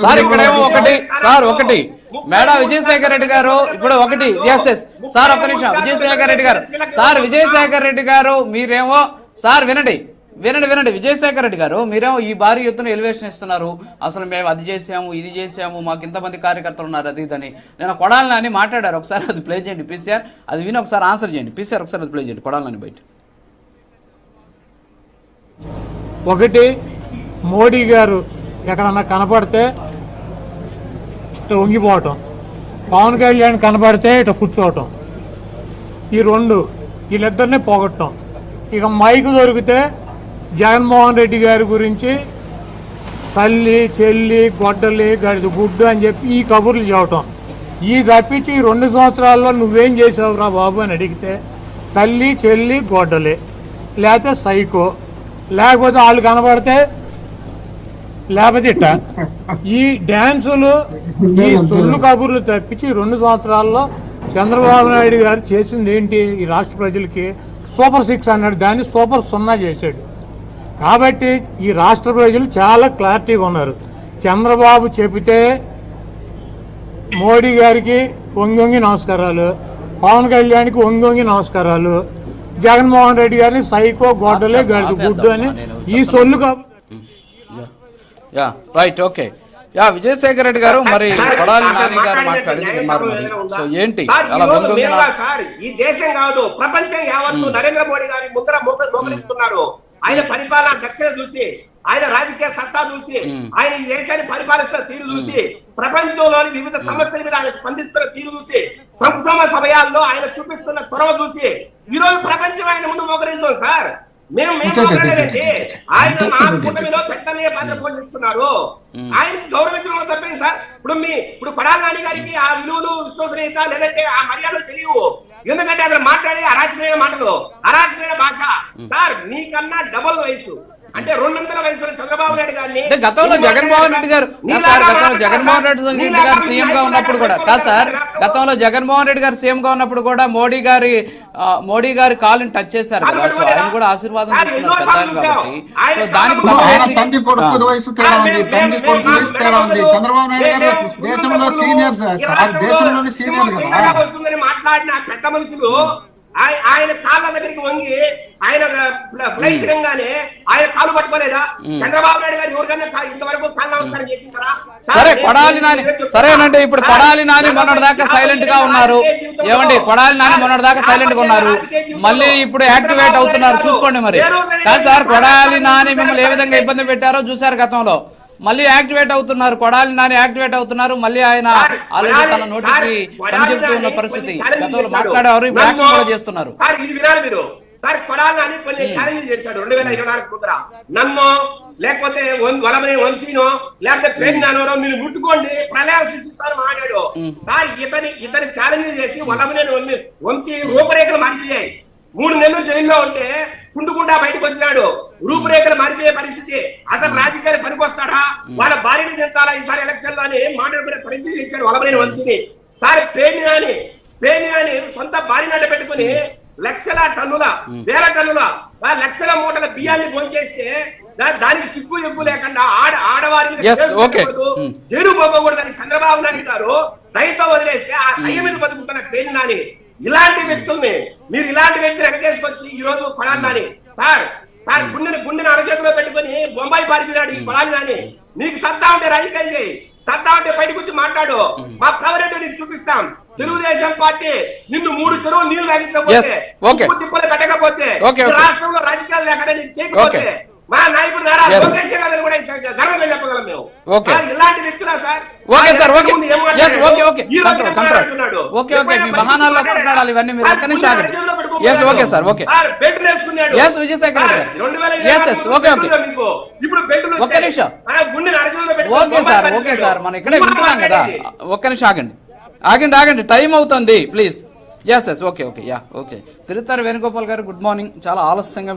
Sir ఇక్కడేమో ఒకటి మేడా విజయశేఖర్ రెడ్డి గారు ఇప్పుడు ఒకటి ఎస్ సార్ ఒక్క నిమిషం విజయశేఖర్ రెడ్డి గారు సార్ విజయశేఖర్ రెడ్డి గారు మీరేమో సార్ వినండి విజయశేఖర్ రెడ్డి గారు మీరేమో ఈ భారీ ఎత్తున ఎలివేషన్ ఇస్తున్నారు. అసలు మేము అది చేసాము ఇది చేసాము మాకు ఇంతమంది కార్యకర్తలు ఉన్నారు అది ఇదని నేను కొడాలని అని మాట్లాడారు. ఒకసారి అది ప్లే చేయండి పీసీఆర్, అది విని ఒకసారి ఆన్సర్ చేయండి పీసీఆర్, ఒకసారి అది ప్లే చేయండి కొడాలని బయట. ఒకటి మోడీ గారు ఎక్కడన్నా కనపడితే ఇటు వంగిపోవటం, పవన్ కళ్యాణ్ కనపడితే ఇటు కూర్చోవటం, ఈ రెండు వీళ్ళిద్దరినీ పోగొట్టడం. ఇక మైకు దొరికితే జగన్మోహన్ రెడ్డి గారి గురించి తల్లి చెల్లి గొడ్డలి గడిది గుడ్డు అని చెప్పి ఈ కబుర్లు చెప్పటం. ఈ తప్పించి ఈ 2 సంవత్సరాల్లో నువ్వేం చేసావురా బాబు అని అడిగితే తల్లి చెల్లి గొడ్డలి, లేకపోతే సైకో, లేకపోతే వాళ్ళు కనబడితే లేకపోతే ఇట్ట ఈ డ్యాన్సులు ఈ సొల్లు కబుర్లు తప్పించి 2 సంవత్సరాల్లో చంద్రబాబు నాయుడు గారు చేసింది ఏంటి? ఈ రాష్ట్ర ప్రజలకి సూపర్ 6 అన్నాడు, దాన్ని సూపర్ 0 చేశాడు. కాబట్టి ఈ రాష్ట్ర ప్రజలు చాలా క్లారిటీగా ఉన్నారు. చంద్రబాబు చెబితే మోడీ గారికి వంగి నమస్కారాలు, పవన్ కళ్యాణ్కి వంగి నమస్కారాలు, జగన్మోహన్ రెడ్డి గారిని సైకో గొడ్డలే గడిచి గుడ్డు అని ఈ సొల్లు రైట్ ఓకే విజయశేఖర్ రెడ్డి గారు మరి కొడాలి నాని గారు మాట్లాడుతున్నారు. సో ఏంటి ఈ దేశం కాదు ప్రపంచం యావత్తు నరేంద్ర మోడీ గారి ముద్ర మోకరిస్తున్నారు. ఆయన పరిపాలన దక్షత చూసి, ఆయన రాజకీయ సత్తా చూసి, ఆయన ఈ దేశాన్ని పరిపాలిస్తున్న తీరు చూసి, ప్రపంచంలోని వివిధ సమస్యల మీద ఆయన స్పందిస్తున్న తీరు చూసి, సంక్షేమ సమయాల్లో ఆయన చూపిస్తున్న చొరవ చూసి ఈ రోజు ప్రపంచం ఆయన ముందు మోకరిస్తాం సార్. మేము ఆయన మా కూటమిలో పెద్దనే పాత్ర పోషిస్తున్నారు. ఆయన గౌరవించడం తప్పేంది సార్? ఇప్పుడు కొడాలి నాని గారికి ఆ విలువలు విశ్వసనీయత లేదంటే ఆ మర్యాదలు తెలియవు. ఎందుకంటే అతను మాట్లాడే అరాచకమైన మాటలు, అరాచకమైన భాష. సార్ నీకన్నా డబుల్ వయసు, అంటే 200 వయసులో చంద్రబాబు నాయుడు గారిని గతంలో జగన్మోహన్ రెడ్డి గారు జగన్మోహన్ రెడ్డి గారు సీఎం గా ఉన్నప్పుడు కూడా కాదు సార్, గతంలో జగన్మోహన్ రెడ్డి గారు సీఎం గా ఉన్నప్పుడు కూడా మోడీ గారి కాలుని టచ్ చేశారు కదా. సో ఆయన కూడా ఆశీర్వాదం తీసుకున్నారు కాబట్టి సో దానికి మాట్లాడిన పెద్ద మనుషులు ఆయన కాళ్ళ దగ్గరికి వంగి ఆయన ఫ్లైట్ దిగంగానే ఆయన కాలు పట్టుకోలేదా? చంద్రబాబు నాయుడు గారు ఎవరికైనా ఇంతవరకు కాళ్ళ నమస్కారం చేసింటారా? సరే కొడాలి నాని సరేనంటే ఇప్పుడు కొడాలి నాని మొన్నటి దాకా సైలెంట్ గా ఉన్నారు. ఏమండి కొడాలి నాని మొన్నటి దాకా సైలెంట్ గా ఉన్నారు, మళ్ళీ ఇప్పుడు యాక్టివేట్ అవుతున్నారు. చూసుకోండి మరి కాదు సార్, కొడాలి నాని మిమ్మల్ని ఏ విధంగా ఇబ్బంది పెట్టారో చూసారు గతంలో, మళ్ళీ యాక్టివేట్ అవుతున్నారు. కొడాలి నాని యాక్టివేట్ అవుతున్నారు. మళ్ళీ ఆయన ఆల్రెడీ తన నోటికి పని చెబుతున్న పరిస్థితి, గతంలో మాట్లాడేవారు ఇప్పుడు యాక్షన్ కూడా చేస్తున్నారు. సార్ కొడాలి నాని కొన్ని ఛాలెంజ్ చేశాడు 2024 ముందర. నన్ను లేకపోతే వలమని వంశీనో లేకపోతే పేరునానో మీరు ముట్టుకోండి ప్రళయాలు సృష్టిస్తాను మాట్లాడు. సార్ ఇతని ఛాలెంజ్ చేసి వలమని వంశీ రూపురేఖలు మారిపోయాయి. 3 నెలలు జైల్లో ఉంటే కుండుకుండా బయటకు వచ్చినాడు. రూపురేఖలు మారిపోయే పరిస్థితి. అసలు రాజకీయాలు పనికొస్తాడా? వాళ్ళ భార్యని తెచ్చాలా ఈసారి ఎలక్షన్ లో అని మాట్లాడుకునే పరిస్థితి ఇచ్చాడు వలమనేని వంశీని. సార్ పేని అని సొంత భార్యని అడ్డ పెట్టుకుని లక్షల టన్నుల వేల టన్నుల లక్షల మూటల బియ్యాన్ని భోంచేస్తే దానికి సిగ్గు ఎగ్గు లేకుండా ఆడవారిని జైలు పోకూడదని చంద్రబాబు నాయుడు గారు దయతో వదిలేస్తే ఆ దయ్య మీద బతుకుతున్న పేని నాని. ఇలాంటి వ్యక్తుల్ని మీరు ఇలాంటి వ్యక్తులు ఎగేసుకొచ్చి ఈ రోజు కొడాలి నాని సార్ గుండెని అరచేతిలో పెట్టుకుని బొంబాయి పారిపోయినాడు ఈ కొడాలి నాని. నీకు సత్తా ఉంటే రాజకీయం చేయి, సత్తా ఉంటే బయటకు వచ్చి మాట్లాడు. మా కవరేట్ నీకు చూపిస్తాం. తెలుగుదేశం పార్టీ నిన్ను 3 చెరువులు నీళ్లు తాగించకపోతే, తిప్పలు పెట్టకపోతే, రాష్ట్రంలో రాజకీయాలు లేకుండా నీకు చేయకపోతే మా నాయకుడు నారా లోకేష్ గారిని కూడా గర్వంగా చెప్పగలం మేము. ఇలాంటి వ్యక్తులా సార్? ఓకే సార్ ఓకే మీ మహానాల్లో మాట్లాడాలి ఇవన్నీ మీరు ఒక్క నిమిషం ఆగండి. Okay sir okay Vijayasekhar okay ఒక్క నిమిషం ఓకే సార్ మనం ఇక్కడే వింటున్నాం కదా. ఒక్క నిమిషం ఆగండి టైం అవుతుంది ప్లీజ్. ఓకే తిరుతారు వేణుగోపాల్ గారు గుడ్ మార్నింగ్. చాలా ఆలస్యంగా